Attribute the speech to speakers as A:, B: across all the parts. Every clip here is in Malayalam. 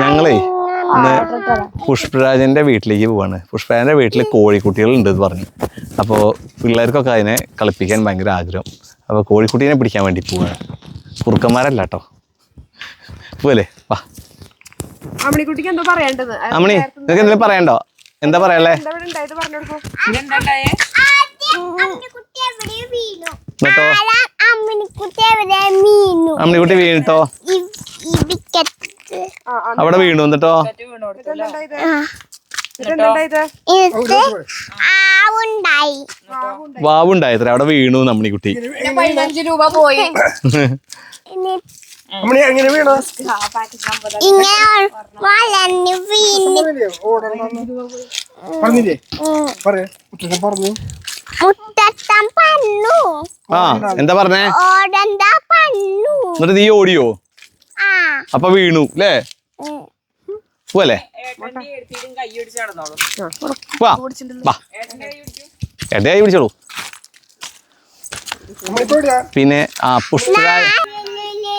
A: ഞങ്ങളേ ഇന്ന് പുഷ്പരാജന്റെ വീട്ടിലേക്ക് പോവാണ്. പുഷ്പരാജന്റെ വീട്ടിൽ കോഴിക്കുട്ടികളുണ്ട് എന്ന് പറഞ്ഞു. അപ്പോൾ പിള്ളേർക്കൊക്കെ അതിനെ കളിപ്പിക്കാൻ ഭയങ്കര ആഗ്രഹം. അപ്പോൾ കോഴിക്കുട്ടീനെ പിടിക്കാൻ വേണ്ടി പോവാണ്. കുറുക്കന്മാരല്ല കേട്ടോ. പോലെ വാ
B: അമ്മണിക്കുട്ടിക്ക് എന്തോ പറയേണ്ടത്.
A: അമ്മണി നിനക്ക് എന്തെങ്കിലും പറയണ്ടോ? എന്താ പറയല്ലേ? കേട്ടോ അമ്മണിക്കുട്ടി വീണിട്ടോ? അവിടെ വീണു എന്നിട്ടോ? വാവുണ്ടായത്ര അവിടെ വീണു അമ്മണിക്കുട്ടി.
C: 15 രൂപ പോയി.
A: ആ എന്താ പറഞ്ഞേ? എന്നിട്ട് നീ ഓടിയോ? അപ്പൊ വീണു അല്ലേ? പോവല്ലേ? വാ വാ എന്റെ കൈ പിടിച്ചോളൂ.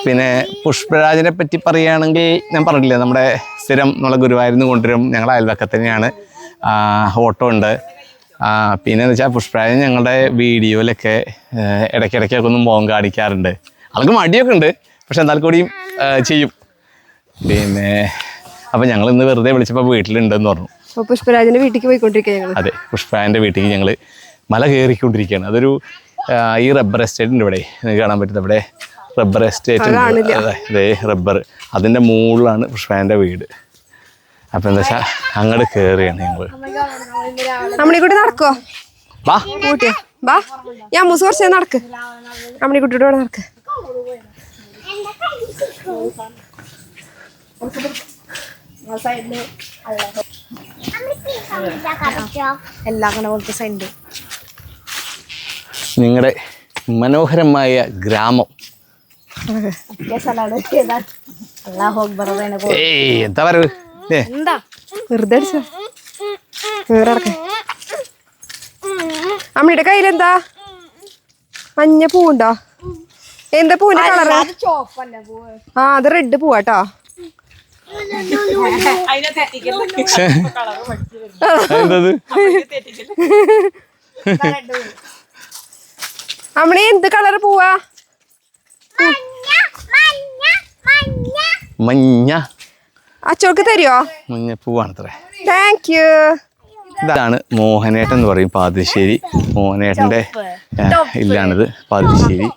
A: പിന്നെ പുഷ്പരാജിനെ പറ്റി പറയുകയാണെങ്കിൽ ഞാൻ പറഞ്ഞില്ലേ, നമ്മുടെ സ്ഥിരം നമ്മളെ ഗുരുവായൂരിൽ കൊണ്ടുവരും. ഞങ്ങളുടെ അയൽവക്കത്ത് തന്നെയാണ്. ഓട്ടോ ഉണ്ട്. പിന്നെ എന്ന് വെച്ചാൽ പുഷ്പരാജൻ ഞങ്ങളുടെ വീഡിയോയിലൊക്കെ ഇടയ്ക്കിടയ്ക്കൊക്കെ ഒന്നും മുഖം കാണിക്കാറുണ്ട്. ആൾക്ക് മടിയൊക്കെ ഉണ്ട്, പക്ഷെ എന്നാൽ കൂടിയും ചെയ്യും. പിന്നെ അപ്പം ഞങ്ങൾ ഇന്ന് വെറുതെ വിളിച്ചപ്പോൾ വീട്ടിലുണ്ടെന്ന് പറഞ്ഞു.
B: പുഷ്പരാജന്റെ വീട്ടിലേക്ക് പോയിക്കൊണ്ടിരിക്കുക.
A: അതെ, പുഷ്പരാജന്റെ വീട്ടിലേക്ക് ഞങ്ങൾ മല കയറിക്കൊണ്ടിരിക്കുകയാണ്. അതൊരു ഈ റബ്ബർ എസ്റ്റേറ്റ് ഉണ്ട് ഇവിടെ, നിങ്ങൾക്ക് കാണാൻ പറ്റുന്നത്. ഇവിടെ റബ്ബർ എസ്റ്റേറ്റ് ഉണ്ട്. അതെ റബ്ബർ, അതിൻ്റെ മുകളിലാണ് പുഷ്പരാജന്റെ വീട്. അപ്പം എന്താ വെച്ചാൽ അങ്ങോട്ട് കയറിയാണ് ഞങ്ങൾ.
B: അമ്മണിക്കുട്ടി നടക്കോ?
A: വാ
B: കൂട്ടിയോ വാ. ഞാൻ മൂന്ന് കുറച്ച് നടക്ക്. അമ്മണിക്കുട്ടിയുടെ കൂടെ നടക്ക്.
A: നിങ്ങളുടെ മനോഹരമായ ഗ്രാമം. എന്താ പറയൂ?
B: വെറുതെ അമ്മയുടെ കയ്യിലെന്താ? മഞ്ഞ പൂവുണ്ടോ? എന്താ പൂവിന്റെ കളറ്? ആ അത് റെഡ് പൂവാട്ടോ. അമ്മണി എന്ത് കളറ് പൂവാ?
A: മഞ്ഞ.
B: അച്ചോക്ക് തരുമോ?
A: മഞ്ഞ പൂവാണത്രേ.
B: Thank you.
A: ഇതാണ് മോഹനേട്ടൻ എന്ന് പറയും, പാതിശ്ശേരി. മോഹനേട്ടൻ്റെ ഇല്ലാണിത്, പാതിശ്ശേരി.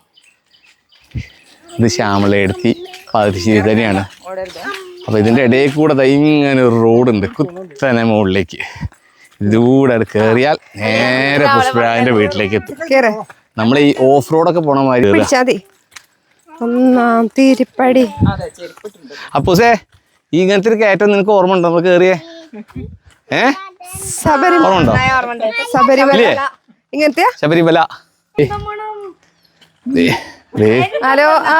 A: ഇത് ശ്യാമളയെടുത്തി പാതിശ്ശേരി തന്നെയാണ്. അപ്പോൾ ഇതിൻ്റെ ഇടയിൽ കൂടെ ഇങ്ങനെ ഒരു റോഡുണ്ട് കുത്തനെ മുകളിലേക്ക്. ഇതിലൂടെ അത് കയറിയാൽ നേരെ പുഷ്പരാജന്റെ വീട്ടിലേക്ക് എത്തും. നമ്മൾ ഈ ഓഫ് റോഡൊക്കെ പോണ മാതിരി.
B: ഒന്നാം തിരുപ്പടി.
A: അപ്പൂസേ, ഈ ഇങ്ങനത്തെ ഒരു കയറ്റം നിനക്ക് ഓർമ്മ ഉണ്ടോ? നമ്മൾ കയറിയേ ഓർമ്മ
B: ഇങ്ങനത്തെ
A: ശബരിമല.
B: ഹലോ. ആ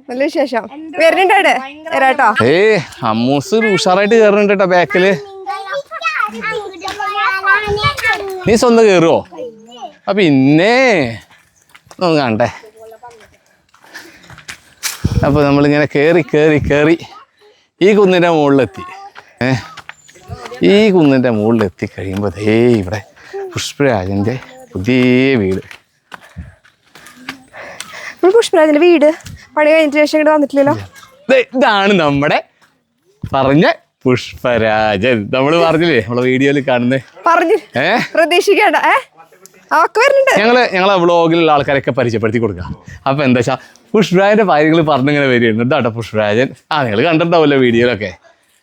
B: നല്ല വിശേഷം. വരുന്നുണ്ട് വരാട്ടോ.
A: അമ്മൂസ് ഉഷാറായിട്ട് കയറുന്നുണ്ട് കേട്ടോ ബാക്കില്. നീ സ്വന്തം കയറുവോ? പിന്നെ ഒന്ന് കാണട്ടെ. അപ്പൊ നമ്മളിങ്ങനെ കേറി കേറി കേറി ഈ കുന്നിന്റെ മുകളിലെത്തി. ഈ കുന്നിന്റെ മുകളിലെത്തി കഴിയുമ്പോൾ ഇവിടെ പുഷ്പരാജന്റെ പുതിയ വീട്.
B: പുഷ്പരാജന്റെ വീട് പണി കഴിഞ്ഞ ശേഷം ഇങ്ങോട്ട് വന്നിട്ടില്ലല്ലോ.
A: ഇതാണ് നമ്മുടെ പറഞ്ഞ പുഷ്പരാജൻ. നമ്മള് പറഞ്ഞില്ലേ നമ്മളെ വീഡിയോയിൽ കാണുന്നേ.
B: പറഞ്ഞു പ്രതീക്ഷിക്കേണ്ട.
A: ഞങ്ങളെ വ്ളോഗിലുള്ള ആൾക്കാരൊക്കെ പരിചയപ്പെടുത്തി കൊടുക്കാം. അപ്പൊ എന്താ വെച്ചാ പുഷ്പരാജന്റെ കാര്യങ്ങൾ പറഞ്ഞിങ്ങനെ വരികയാണ്. ഇതാട്ടോ പുഷ്പരാജൻ. നിങ്ങൾ കണ്ടിട്ടുണ്ടാവല്ലോ വീഡിയോയിലൊക്കെ.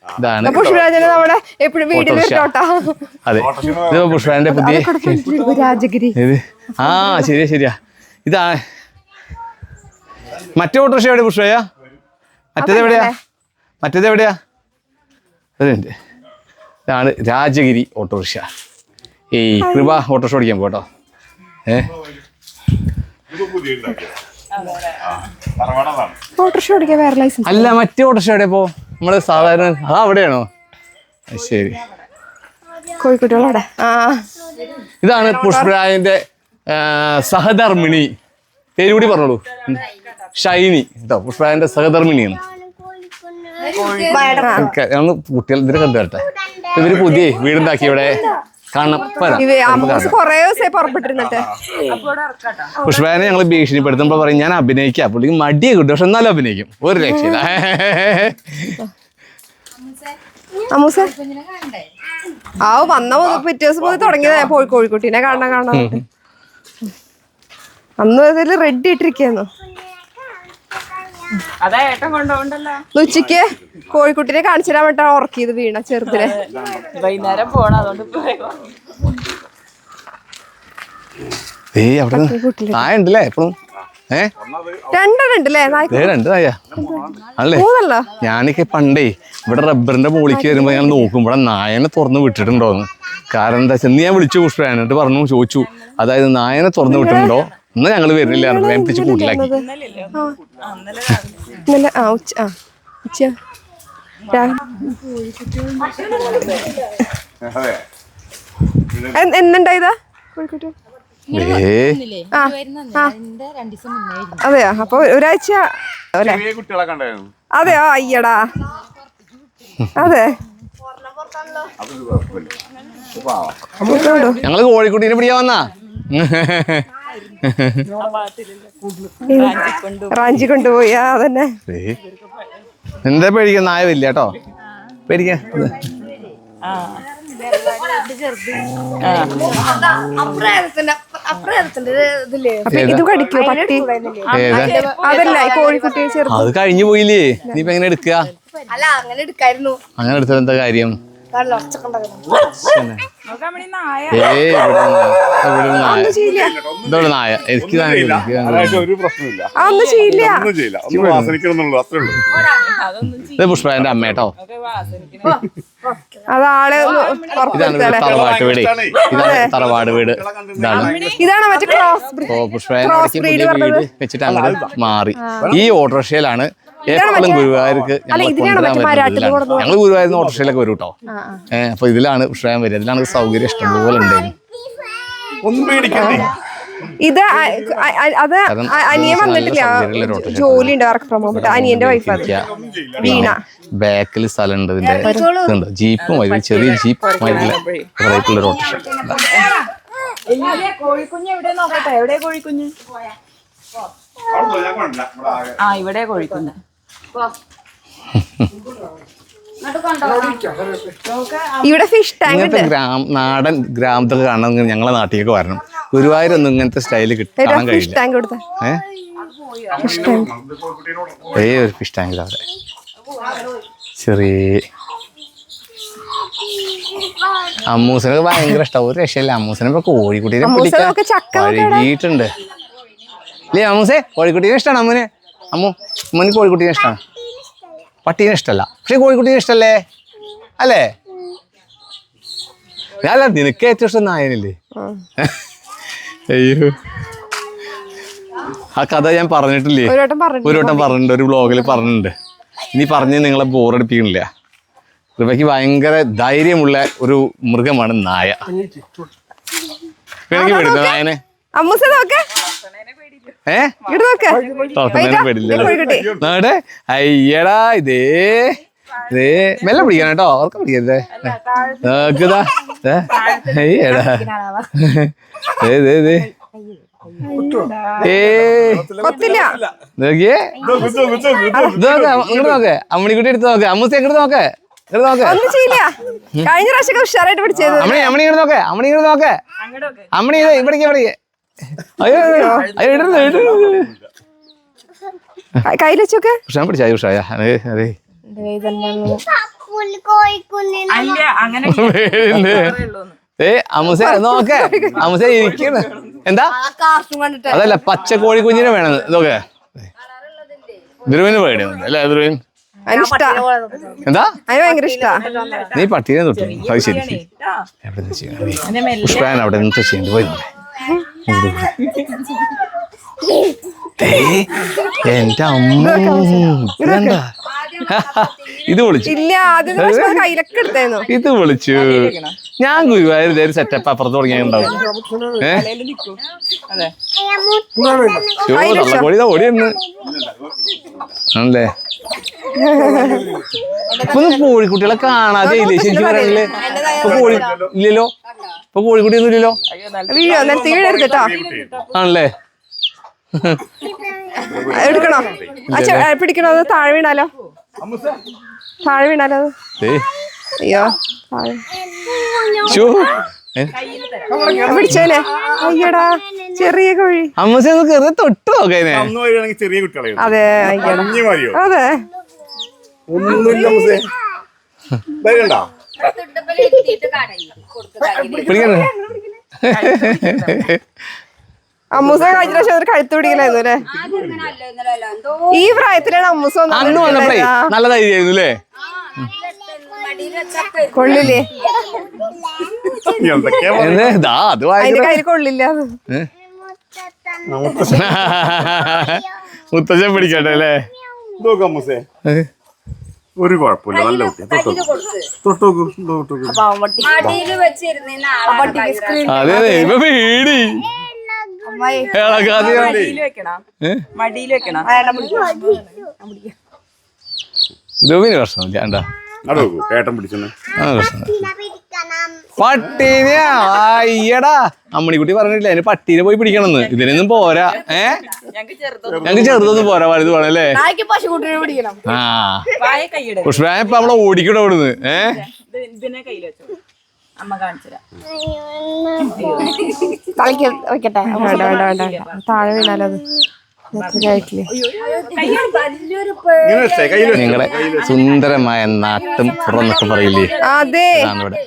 A: ഇതാണ്
B: പുഷ്പരാജന് നമ്മുടെ എപ്പോഴും വീഡിയോ.
A: അതെ, ഇത് പുഷ്പരാജന്റെ പുതിയ
B: രാജഗിരി.
A: ആ ശരിയാ. ഇതാ മറ്റേ ഓട്ടോറിക്ഷ എവിടെ പുഷ്പരാജ? മറ്റേത് എവിടെയാ? അതുണ്ട്. ഇതാണ് രാജഗിരി ഓട്ടോറിക്ഷ. ഈ കൃപ ഓട്ടോറിക്ഷ ഓടിക്കാൻ പോട്ടോ.
B: ഓട്ടോറിക്ഷ ഓടിക്കാൻ വേറെ ലൈസൻസ്
A: അല്ല, മറ്റേ ഓട്ടോറിക്ഷ എവിടെ പോ? നമ്മള് സാധാരണ അവിടെയാണോ? ശരി,
B: കോഴിക്കോട്ടുള്ളവിടെ.
A: ഇതാണ് പുഷ്പരാജന്റെ സഹധർമ്മിണി. പേര് കൂടി പറഞ്ഞോളൂ. ഷൈനി കേട്ടോ, പുഷ്പരാജന്റെ സഹധർമ്മിണിയാണ്. ഒന്ന് കുട്ടികൾ ഇതിനെ കണ്ടു വരട്ടെ. ഇവര് പുതിയ വീടുണ്ടാക്കി ഇവിടെ കണപ്പന.
B: കൊറേ ദിവസമായി പുറപ്പെട്ടിരുന്നിട്ട്
A: പുഷ്പനെ ഞങ്ങൾ ഭീഷണിപ്പെടുത്തുമ്പോ പറയും ഞാൻ അഭിനയിക്കാം. പുള്ളിക്ക് മടിയെ കിട്ടും, പക്ഷെ എന്നാലും അഭിനയിക്കും. ഒരു രക്ഷയില്ല.
B: അമ്മൂസ വന്ന പിറ്റേ ദിവസം പോയി തുടങ്ങിയതാ കോഴിക്കുട്ടീനെ കാണാൻ അന്ന് ഇതിൽ റെഡി ഇട്ടിരിക്കുന്നു. ഉച്ചക്ക് കോഴിക്കുട്ടിനെ കാണിച്ചു തരാൻ വേണ്ട ഉറക്കിയത് വീണ ചെറുതിനെ.
C: വൈകുന്നേരം പോണം, അതുകൊണ്ട്
A: നായുണ്ടല്ലേ എപ്പോഴും?
B: രണ്ടെണ്ണുണ്ടല്ലേ?
A: രണ്ട് നായ അല്ലേ?
B: മൂന്നല്ലോ.
A: ഞാനൊക്കെ പണ്ടേ ഇവിടെ റബ്ബറിന്റെ മുകളിലേക്ക് വരുമ്പോ ഞാൻ നോക്കും ഇവിടെ നായനെ തുറന്ന് വിട്ടിട്ടുണ്ടോന്ന്. കാരണം എന്താ വെച്ചാൽ ഞാൻ വിളിച്ചു പുഷ്പ എന്നിട്ട് പറഞ്ഞു, ചോദിച്ചു അതായത് നായനെ തുറന്ന് വിട്ടിട്ടുണ്ടോ. ഇന്ന് ഞങ്ങള് വരുന്നില്ല, ഞാൻ പിടിച്ച് കൂട്ടിലാക്കി.
B: എന്നുണ്ടായതാ കോഴിക്കുട്ടി? അതെയോ? അപ്പൊ ഒരാഴ്ച അതെയോ? അയ്യടാ അതെ.
A: ഞങ്ങള് കോഴിക്കുട്ടീനെ പിടിക്കാൻ വന്നാ
B: റാഞ്ചി കൊണ്ടുപോയി. അതന്നെ.
A: എന്താ പേടിക്കാൻ? നായ വരില്ല കേട്ടോ, പേടിക്കാൻ.
B: ഇത് കടിക്കോ പട്ടി? അതല്ല കോഴിക്കുട്ടി ചെറുത്.
A: അത് കഴിഞ്ഞു പോയില്ലേ, നീ ഇപ്പൊ എങ്ങനെ എടുക്കുക?
C: അങ്ങനെ എടുക്കായിരുന്നു.
A: അങ്ങനെ എടുത്തത് എന്താ കാര്യം? ഇതോടെ നായ എനിക്ക് പുഷ്പന്റെ അമ്മ കേട്ടോ.
B: അതാള്
A: ഇതാണ് തറവാട്ട് വീട്, ഇതാണ് തറവാട് വീട്.
B: ഇതാണ് മറ്റേ
A: പുഷ്പേനെ വീട് വെച്ചിട്ട് അങ്ങോട്ട് മാറി. ഈ ഓട്ടോറിക്ഷയിലാണ് എപ്പോഴും ഗുരുവായൂർക്ക് ഞങ്ങൾ ഗുരുവായൂരിന്ന് ഓട്ടോറിക്ഷയിലൊക്കെ വരും കേട്ടോ. അപ്പൊ ഇതിലാണ് പുഷ്പം വരിക. ഇതിലാണ് സൗകര്യം ഇഷ്ടംപോലെ ഉണ്ടായിരുന്നു.
B: ഇത് അത് അനിയൻ വന്നിട്ടില്ല, ജോലി ഉണ്ട് വർക്ക് ഫ്രം ഹോം. അനിയന്റെ വൈഫ് അത് വീണ.
A: ബാക്കിൽ സ്ഥലമുണ്ട്, ഇതിന്റെ ഇതുണ്ട്, ജീപ്പും വരും, ചെറിയ ജീപ്പ് ടൈപ്പുള്ളൊരു ഓട്ടോറിക്ഷ.
C: കോഴിക്കുഞ്ഞ് എവിടെ നോക്കട്ടെ? എവിടെ കോഴിക്കുഞ്ഞ്? ഇവിടെ കോഴിക്കുഞ്ഞ്.
B: ഇവിടെ ഫിഷ് ടാങ്ക്.
A: നാടൻ ഗ്രാമത്തൊക്കെ കാണാൻ ഞങ്ങളെ നാട്ടിലേക്ക് വരണം. ഗുരുവായൂരൊന്നും ഇങ്ങനത്തെ സ്റ്റൈല് കാണാൻ കഴിയില്ല. ഒരു ഫിഷ് ടാങ്കിൽ അവിടെ ചെറിയ അമ്മൂസിനൊക്കെ ഭയങ്കര ഇഷ്ടം. ഒരു രക്ഷയില്ല. അമ്മൂസിനെ ഇപ്പൊ കോഴിക്കുട്ടീനെ വൈകിട്ടുണ്ട് അല്ലേ? അമ്മൂസേ കോഴിക്കുട്ടീനെ ഇഷ്ടമാണ് അമ്മൂന്. അമ്മൂന് കോഴിക്കുട്ടീനെ ഇഷ്ടമാണ്, പട്ടീനെ ഇഷ്ടമല്ല. പക്ഷെ കോഴിക്കുട്ടീനെ ഇഷ്ടല്ലേ അല്ലേ? അല്ല, നിനക്ക് ഏറ്റവും ഇഷ്ടം നായനല്ലേ? അയ്യോ, ആ കഥ ഞാൻ പറഞ്ഞിട്ടില്ലേ? ഒരു വട്ടം പറഞ്ഞിട്ടുണ്ട്, ഒരു വ്ളോഗിൽ പറഞ്ഞിട്ടുണ്ട്. ഇനി പറഞ്ഞ് നിങ്ങളെ ബോറടിപ്പിക്കണില്ല. കൃപയ്ക്ക് ഭയങ്കര ധൈര്യമുള്ള ഒരു മൃഗമാണ് നായ. എനിക്ക് പേടില്ല നായനെ. പേടില്ലേ? അയ്യടാ, ഇതേ മെല്ലെ പിടിക്കണം കേട്ടോ, ഓർക്കം പിടിക്കരുതേ. നോക്കുതാ, അയ്യടാ, നോക്കേ അമ്മണിക്കുട്ടി എടുത്ത് നോക്കേ. അമ്മൂസ എങ്ങോട്ട് നോക്കേ,
B: കഴിഞ്ഞ പ്രാവശ്യം ഉഷാറായിട്ട് പിടിച്ചത്.
A: അമ്മണി ഇങ്ങോട്ട് നോക്കേ, അമ്മണി ഇങ്ങോട്ട് നോക്കേ, അമ്മണി ഇവിടേക്ക് ഇവിടേക്ക്. അയ്യോ അയ്യോ ഇടരുത് ഇടരുത്.
B: കയ്യിൽ വെച്ചോക്കെ
A: ഉഷാൻ പിടിച്ചായ ഉഷായ. അതെ അതെ, അമ്മൂസ നോക്കേ, അമ്മൂസ ഇരിക്കണ്. എന്താ അതല്ല, പച്ച കോഴിക്കുഞ്ഞിനെ വേണം. ഇതൊക്കെ ധ്രുവിന് പേടിയൊന്നുമില്ല അല്ലേ? ധ്രുവിൻ എന്താ
B: ഭയങ്കര ഇഷ്ടാ.
A: നീ പട്ടീനെ തൊട്ടു. അത് ശരി, പുഷ്പാൻ അവിടെ നിന്ന് ചെയ്യേണ്ടി പോയി. എന്റെ അമ്മ ഇതെന്താ? ഇത് വിളിച്ചു
B: ഇല്ല ആദ്യം കയ്യിലൊക്കെ എടുത്തായിരുന്നു.
A: ഇത് വിളിച്ചു. ഞാൻ ഗുരുവായൂർ സെറ്റപ്പ് അപ്പുറത്ത് തുടങ്ങിയുണ്ടാവും.
C: അതെ
A: തള്ളക്കോടി ഓടിയെന്ന് ആണല്ലേ. ഇപ്പൊ കോഴിക്കുട്ടികളെ കാണാതെ ഇല്ലേ ശരിക്കും പറയാനില്ലേ? ഇപ്പൊ ഇല്ലല്ലോ, ഇപ്പൊ കോഴിക്കുട്ടിയൊന്നും ഇല്ലല്ലോ.
B: വീഴോ നേരത്തെ വീഴരുതട്ടോ.
A: ആണല്ലേ.
B: എടുക്കണോ? പിടിക്കണോ? അത് താഴെ വീണാലോ? താഴെ വീണാലോ? അയ്യോ പിടിച്ചേനെ. അയ്യടാ ചെറിയ കോഴി.
A: അമ്മൂസ തൊട്ട് നോക്കാനെ.
D: ചെറിയ കുട്ടികളെ
B: അതെ അയ്യടാ അതെ.
D: ഒന്നുമില്ല
A: പിടിക്കണേ.
B: അമ്മൂസ കഴിഞ്ഞ പ്രാവശ്യം അതൊരു കഴുത്ത് പിടിക്കലായിരുന്നു അല്ലേ? ഈ പ്രായത്തിലാണ് അമ്മൂസ
A: അന്ന് വന്നപ്പോഴേ നല്ല ധൈര്യമായിരുന്നു അല്ലേ?
B: കൊള്ളില്ലേ?
A: അതിന്റെ
B: കയ്യിൽ കൊള്ളില്ല.
A: മുത്തച്ഛൻ പിടിക്കട്ടെ അല്ലേ?
D: ഒരു കുഴപ്പമില്ല, നല്ല
A: അതെ അതെ. ഇപ്പൊ പേടി
C: മടിയിൽ വെക്കണം.
A: രൂപിന് പ്രശ്നമില്ല. എന്താ
D: ഏട്ടൻ പിടിച്ചെന്ന്
A: പട്ടീനെ? അയ്യടാ അമ്മണിക്കുട്ടി പറഞ്ഞിട്ടില്ല അതിന് പട്ടീനെ പോയി പിടിക്കണമെന്ന്. ഇതിനൊന്നും പോരാ. ഞങ്ങക്ക് ചെറുതൊന്നും പോരാ, വലുത് വേണം അല്ലേ? ആ പുഷ്പരായ ഇപ്പൊ നമ്മളെ ഓടിക്കണോ അവിടുന്ന്.
C: ഇതിനെ കയ്യിൽ വെച്ചോ, അമ്മ കാണിച്ചുതരാം.
B: വെക്കട്ടെ? വേണ്ട വേണ്ട വേണ്ട, താഴെ വീണാലോ അത്.
A: നിങ്ങളെ സുന്ദരമായ നാട്ടും പുറന്നൊക്കെ പറയില്ലേ?
B: അതെ.
A: ഇവിടെ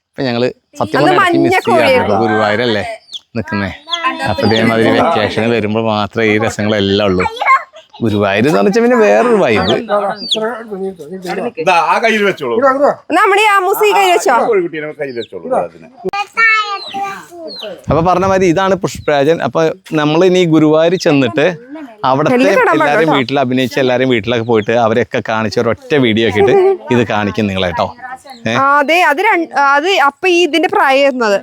A: ഇപ്പൊ ഞങ്ങള് സത്യം പറഞ്ഞാൽ ഗുരുവായൂരല്ലേ നിക്കുന്നേ. അപ്പൊ ഇതേമാതിരി വെക്കേഷന് വരുമ്പോൾ മാത്രമേ ഈ രസങ്ങളെല്ലാം ഉള്ളൂ. ഗുരുവായൂർ എന്ന് പറഞ്ഞാൽ പിന്നെ വേറൊരു വൈബ്.
B: നമ്മുടെ ആമൂസി കൈ വെച്ചോ?
A: അപ്പൊ പറഞ്ഞ മാതിരി ഇതാണ് പുഷ്പരാജൻ. അപ്പൊ നമ്മൾ ഇനി ഗുരുവായൂർ ചെന്നിട്ട് അവിടത്തെ എല്ലാരും വീട്ടിൽ അഭിനയിച്ച എല്ലാരും വീട്ടിലൊക്കെ പോയിട്ട് അവരെയൊക്കെ കാണിച്ച ഒരൊറ്റ വീഡിയോ ഒക്കെ ഇട്ട് ഇത് കാണിക്കും നിങ്ങളെ കേട്ടോ.
B: അതെ അത് അപ്പൊ ഈ ഇതിന്റെ പ്രായമായിരുന്നത്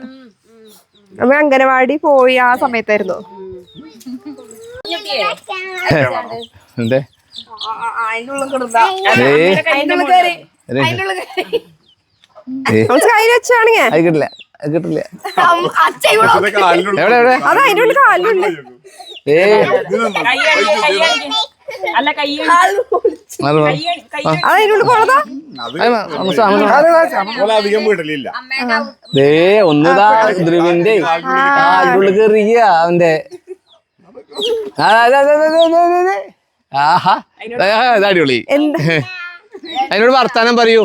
B: നമ്മൾ അംഗനവാടി പോയി ആ സമയത്തായിരുന്നു.
A: എന്തേ
B: കയ്യിൽ വെച്ചാണെങ്കിൽ
A: കിട്ടില്ല കിട്ടില്ല.
B: അത് അതിന്റെ ഉള്ളിൽ കാലുണ്ട്.
C: അല്ല കൈ
B: അതിനുള്ളിൽ കൊള്ളതാ.
D: അധികം വീട്ടിലില്ല.
A: ഒന്നുതാ ധ്രുവിന്റെ ഉള്ളിൽ കയറിയ അവന്റെ. ആഹാ അടിപൊളി. അതിനോട് വർത്താനം പറയൂ.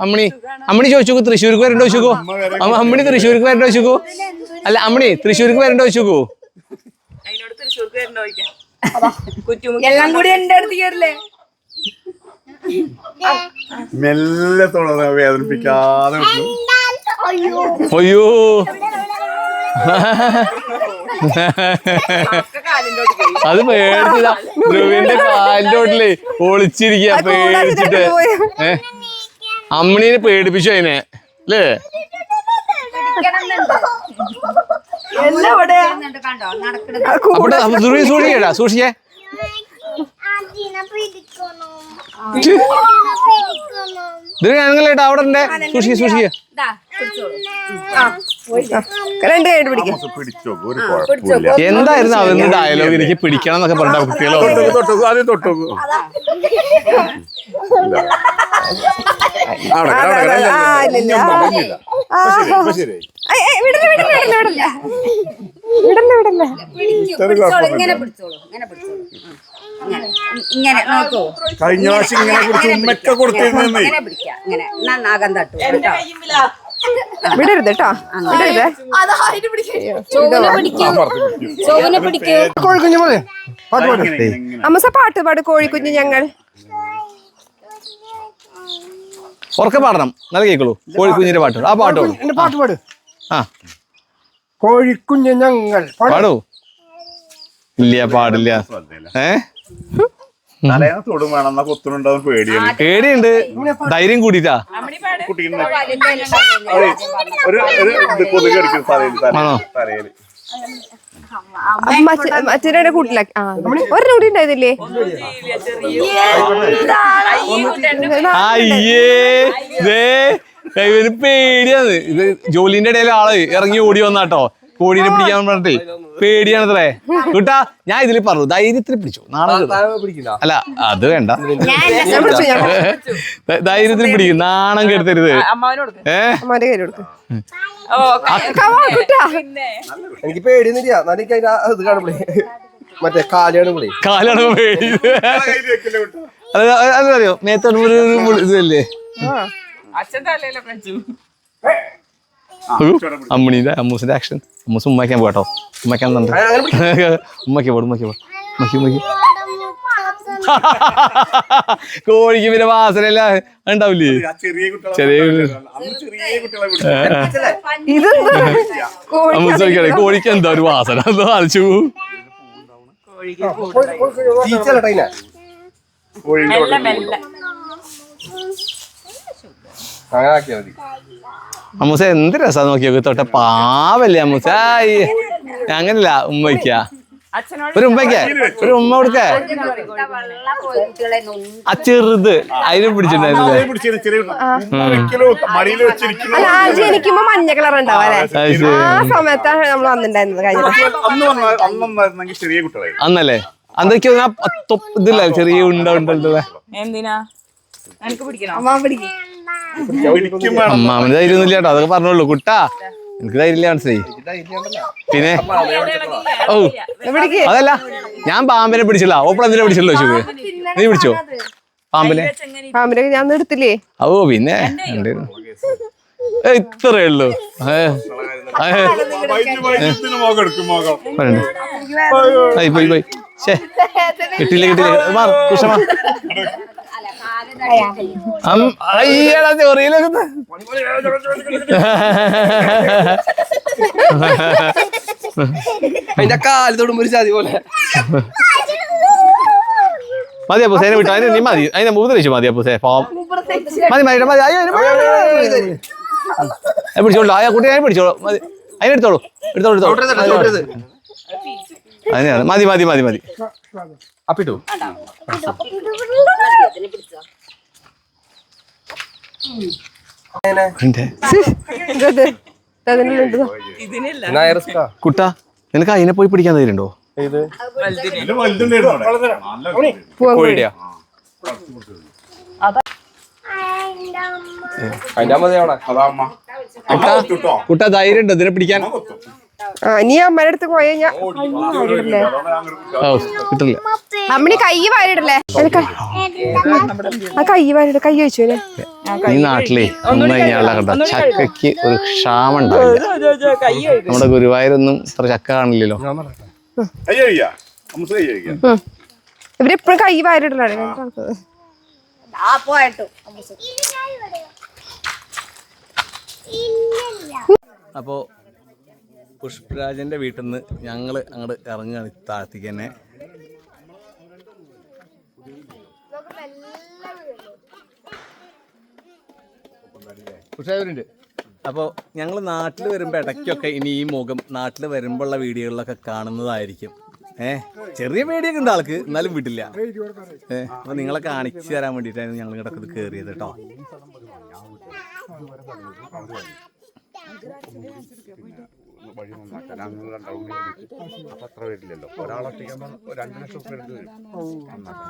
A: അമ്മണി അമ്മണി ചോദിച്ചു തൃശ്ശൂർക്ക് വരണ്ടോ ചോദിച്ചോ? അമ്മണി തൃശ്ശൂർക്ക് വരണ്ടോ ചോദിച്ചോ? അല്ല അമ്മണി തൃശ്ശൂർക്ക് വരണ്ടോ ചോദിച്ചോ?
C: അതിനോട് തൃശ്ശൂർക്ക് വരണ്ടോ എല്ലാം കൂടി എന്റെ അടുത്ത് കയറില്ലേ?
D: മെല്ലെ തുടർന്ന് വേദനിപ്പിക്കാതെ.
A: അയ്യോ അത് പേടിച്ചതാ. ധ്രുവിന്റെ കാലിന്റെ ഓട്ടില് ഒളിച്ചിരിക്കുക പേടിച്ചിട്ട്. അമ്മണീനെ പേടിപ്പിച്ചു അതിനെ അല്ലേ? അവിടെ സൂക്ഷിക്കടാ സൂക്ഷിക്കേ. ഞങ്ങളേട്ടാ അവിടെ ഉണ്ട്. സൂക്ഷിക്ക സൂക്ഷിക്ക. എന്തായിരുന്നു അവന്റെ ഡയലോഗ്? എനിക്ക് പിടിക്കണം എന്നൊക്കെ പറഞ്ഞ കുട്ടികളോ?
D: കഴിഞ്ഞ പ്രാവശ്യം ഇങ്ങനെ പിടിച്ച് ഉമ്മയൊക്കെ കൊടുത്തിരുന്നു.
B: വിടരുത് കേട്ടോ, വിടരുത്. അമ്മസ പാട്ട് പാട് കോഴിക്കുഞ്ഞ്. ഞങ്ങൾ
A: ഉറക്കെ പാടണം. നല്ല കേൾക്കുള്ളൂ. കോഴിക്കുഞ്ഞിന്റെ പാട്ട്. ആ പാട്ട്
E: പാട്ട് പാട്.
A: ആ
E: കോഴിക്കുഞ്ഞ് ഞങ്ങൾ
A: പാടൂ. ഇല്ല പാടില്ല.
D: തലേന്ന് തൊടും വേണം എന്നാ കൊത്തുന്നുണ്ടാവും പേടിയാണ്.
A: പേടിയുണ്ട്, ധൈര്യം കൂടിട്ടാ.
D: കുട്ടീനെ ഒരു കൊതുക് അടിക്കും തലയില്.
B: മറ്റൊരു കൂട്ടിലാക്കി ഒരെണ്ണം കൂടി ഉണ്ടായിരുന്നില്ലേ?
A: അയ്യേ ഇവര് പേടിയാണ്. ഇത് ജോലിന്റെ ഇടയിൽ ആള് ഇറങ്ങി ഓടി വന്നാട്ടോ കോഴീനെ പിടിക്കാൻ പറഞ്ഞിട്ട്. പേടിയാണത്രേ കൂട്ടാ. ഞാൻ ഇതില് പറഞ്ഞു ധൈര്യത്തിൽ പിടിച്ചു. നാണം അല്ല അത് വേണ്ട, ധൈര്യത്തിൽ പിടിക്കും, നാണം കെടുത്തരുത്.
E: എനിക്ക് പേടിയൊന്നുമില്ല. ഇത് കാണുമ്പോഴേ മറ്റേ കാലാണ്
A: പേടി. അതറിയോ മേത്തോട് ഇതല്ലേ അമ്മണീന്റെ അമ്മൂസിന്റെ ആക്ഷൻ. അമ്മൂസ് ഉമ്മയ്ക്കാൻ പോട്ടോ, ഉമ്മയ്ക്കാൻ ഉമ്മയ്ക്ക് പോടും, ഉമ്മയ്ക്ക് പോ, ഉമ്മയ്ക്ക് ഉമ്മയ്ക്ക്. കോഴിക്ക് പിന്നെ വാസനല്ല ഉണ്ടാവില്ലേ? ചെറിയ അമ്മൂസ് കോഴിക്ക് എന്താ ഒരു വാസന ആലോചിച്ചു. അമ്മൂസ എന്ത് രസാ നോക്കിയൊക്കെ തൊട്ട പാവല്ലേ അമ്മൂസ. അങ്ങനല്ല ഉമ്മയ്ക്ക ഒരു ഉമ്മയ്ക്ക ഒരു ഉമ്മ കൊടുക്ക. ആ ചെറുത് അതിനെ പിടിച്ചിട്ടുണ്ടായിരുന്നില്ലേ?
B: ജനിക്കുമ്പോ മഞ്ഞ കളർ ഉണ്ടാവും അല്ലെ? ആ സമയത്താണ് നമ്മൾ വന്നിട്ടുണ്ടായിരുന്നത് കഴിഞ്ഞ
A: അന്നല്ലേ? അതൊക്കെ ഇതില്ല ചെറിയ ഉണ്ടല്ലോ.
C: എന്തിനാ
A: അമ്മാമന് ധൈര്യം ഒന്നും ഇല്ലാട്ടോ, അതൊക്കെ പറഞ്ഞോളൂ കുട്ടാ. എനിക്ക് ധൈര്യമില്ല മനസ്സിലായി. പിന്നെ ഓ അതല്ല, ഞാൻ പാമ്പിനെ പിടിച്ചില്ല. ഓപ്പൺ എന്തിനാ പിടിച്ചല്ലോ ചോദിച്ചു. നീ പിടിച്ചോ പാമ്പിനെ?
B: ഞാൻ എടുത്തില്ലേ?
A: ഓ പിന്നെ ഇത്രേ ഉള്ളൂ. കിട്ടില്ല കുഷമാ അയ്യടാ ചൊറിയിലൊക്കെ.
E: അതിന്റെ കാല് തൊടുമ്പോ ഒരു ചതി പോലെ.
A: മതി അപ്പൂസേനെ വിട്ടു. അതിന് നീ മതി, അതിനെ മൂന്ന് മതി അപ്പൂസേ. മതി മതി മതി. പിടിച്ചോളൂ, ആ കുട്ടി ഞാൻ പിടിച്ചോളൂ. മതി, അതിനെടുത്തോളൂ, എടുത്തോളൂ എടുത്തോളൂ. അതിനാണ് മതി മതി മതി മതി. അപ്പിട്ടു കുട്ടാ, നിനക്ക് അതിനെ പോയി പിടിക്കാൻ തരുന്നുണ്ടോ? കോഴിയുടെയാ? കുട്ടാ ധൈര്യം ഉണ്ടോ ഇതിനെ പിടിക്കാൻ?
B: നീ അമ്മയുടെ അടുത്ത് പോയ ഞാൻ
A: കിട്ടില്ല.
B: അമ്മണി കൈ വാരിടല്ലേ? ആ കൈ വാരിട, കൈ വെച്ചു.
A: ഈ നാട്ടിലെ ഒന്നും കഴിഞ്ഞാൽ കണ്ട ചക്കയ്ക്ക് ഒരു ക്ഷാമം ഉണ്ടാവില്ല. നമ്മുടെ ഗുരുവായൂരൊന്നും ഇത്ര ചക്ക കാണില്ലല്ലോ.
B: ഇവരെപ്പോഴും കൈ വാരിടലാണ്.
A: അപ്പോ പുഷ്പരാജന്റെ വീട്ടിൽ നിന്ന് ഞങ്ങള് അങ്ങോട്ട് ഇറങ്ങുകയാണ് താഴത്തേക്ക് തന്നെ. പുഷ്പരാജുണ്ട്. അപ്പോൾ ഞങ്ങൾ നാട്ടിൽ വരുമ്പോൾ ഇടയ്ക്കൊക്കെ ഇനി ഈ മുഖം നാട്ടിൽ വരുമ്പോഴുള്ള വീഡിയോകളിലൊക്കെ കാണുന്നതായിരിക്കും. ചെറിയ പേടിയൊക്കെ ഉണ്ട് ആൾക്ക്, എന്നാലും വിടില്ല. അപ്പോൾ നിങ്ങളെ കാണിച്ചു തരാൻ വേണ്ടിയിട്ടായിരുന്നു ഞങ്ങൾ ഇടയ്ക്ക് കയറിയത് കേട്ടോ.
D: വഴി നന്നാക്കാൻ അങ്ങനെ രണ്ടാവും അത്ര വരില്ലല്ലോ. ഒരാളൊക്കെ 2 ലക്ഷം വരും നന്നാക്കാൻ.